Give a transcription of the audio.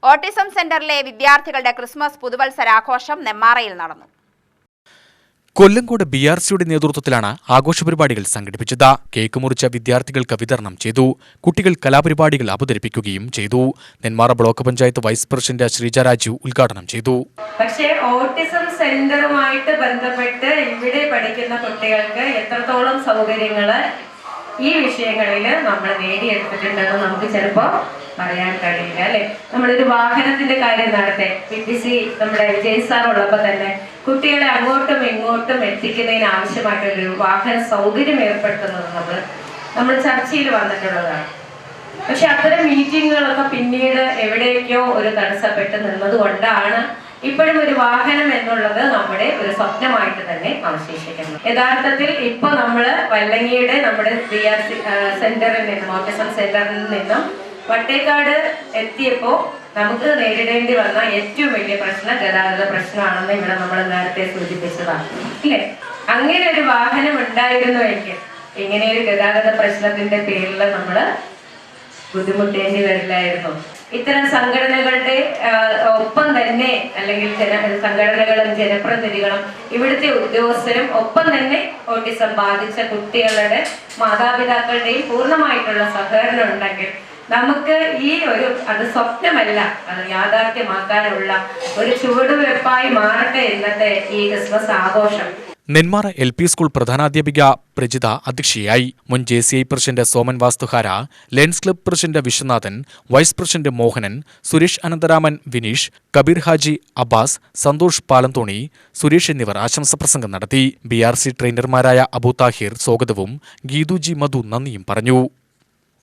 Autism സെന്ററിലെ വിദ്യാർത്ഥികളുടെ Christmas പുതുവത്സരാഘോഷം നെന്മാറയിൽ നടന്നു. കൊല്ലങ്കോട് BRCയുടെ നേതൃത്വത്തിലാണ് ആഘോഷ പരിപാടികൾ സംഘടിപ്പിച്ചത്. കേക്ക് മുറിച്ച വിദ്യാർത്ഥികൾക്ക് വിതരണം ചെയ്തു. കുട്ടികൾ കലാപരിപാടികൾ അവതരിപ്പിക്കുകയും ചെയ്തു. Nenmara block panchayat vice president Sreeja Raju ഉദ്ഘാടനം ചെയ്തു. പക്ഷേ ഓട്ടിസം സെന്ററുമായിട്ട് ബന്ധപ്പെട്ട് ഇവിടെ പഠിക്കുന്ന കുട്ടികൾക്ക് എത്രത്തോളം സൗകര്യങ്ങൾ ഈ വിഷയങ്ങളിൽ നമ്മൾ നേടിയെടുത്തിട്ടുണ്ടെന്ന് നമുക്ക് ചിലപ്പോൾ പറയാൻ കഴിയില്ല, അല്ലെ? നമ്മളൊരു വാഹനത്തിന്റെ കാര്യം നടത്തെ PTC നമ്മുടെ വിജയ് സാർ ഉള്ളപ്പോൾ തന്നെ കുട്ടികളെ അങ്ങോട്ടും ഇങ്ങോട്ടും എത്തിക്കുന്നതിന് ആവശ്യമായിട്ടൊരു വാഹന സൗകര്യം ഏർപ്പെടുത്തുന്നത് നമ്മൾ ചർച്ചയിൽ വന്നിട്ടുള്ളതാണ്. പക്ഷെ അത്തരം മീറ്റിങ്ങുകളൊക്കെ പിന്നീട് എവിടേക്കോ ഒരു തടസ്സപ്പെട്ട് നിന്നത് കൊണ്ടാണ് ഇപ്പോഴും ഒരു വാഹനം എന്നുള്ളത് നമ്മുടെ ഒരു സ്വപ്നമായിട്ട് തന്നെ അവശേഷിക്കുന്നു. യഥാർത്ഥത്തിൽ ഇപ്പൊ നമ്മള് വല്ലങ്ങിയുടെ നമ്മുടെ BRC സെന്ററിൽ നിന്നും ഓട്ടിസം സെന്ററിൽ നിന്നും വട്ടേക്കാട് എത്തിയപ്പോ നമുക്ക് നേരിടേണ്ടി വന്ന ഏറ്റവും വലിയ പ്രശ്നം ഗതാഗത പ്രശ്നമാണെന്ന് ഇവിടെ നമ്മൾ നേരത്തെ സൂചിപ്പിച്ചതാണ്, ഇല്ലേ? അങ്ങനെ ഒരു വാഹനം ഉണ്ടായിരുന്നുവെങ്കിൽ ഇങ്ങനെ ഒരു ഗതാഗത പ്രശ്നത്തിന്റെ പേരിൽ നമ്മള് ബുദ്ധിമുട്ടേണ്ടി വരില്ലായിരുന്നു. ഇത്തരം സംഘടനകളുടെ ഒപ്പം തന്നെ, അല്ലെങ്കിൽ സംഘടനകളും ജനപ്രതിനിധികളും ഇവിടുത്തെ ഉദ്യോഗസ്ഥരും ഒപ്പം തന്നെ ഓട്ടിസം ബാധിച്ച കുട്ടികളുടെ മാതാപിതാക്കളുടെയും പൂർണ്ണമായിട്ടുള്ള സഹകരണം ഉണ്ടെങ്കിൽ നമുക്ക് അത് സ്വപ്നമല്ല, അത് യാഥാർത്ഥ്യമാക്കാനുള്ള ഒരു ചുവടുവെപ്പായി മാറട്ടെ ഇന്നത്തെ ഈ ക്രിസ്മസ് ആഘോഷം. നെന്മാറ LP സ്കൂൾ പ്രധാനാധ്യാപിക പ്രജിത അധ്യക്ഷയായി. മുൻ JCI president Soman Vasthuhara, lions club president Viswanathan, vice president Mohanan, Suresh Anantharaman, Vineesh, Kabeer Haji, Abbas, Santhosh Palanthoni, Suresh എന്നിവർ ആശംസപ്രസംഗം നടത്തി. BRC ട്രെയിനർമാരായ അബു താഹിർ സ്വാഗതവും ഗീതു G. മധു നന്ദിയും പറഞ്ഞു.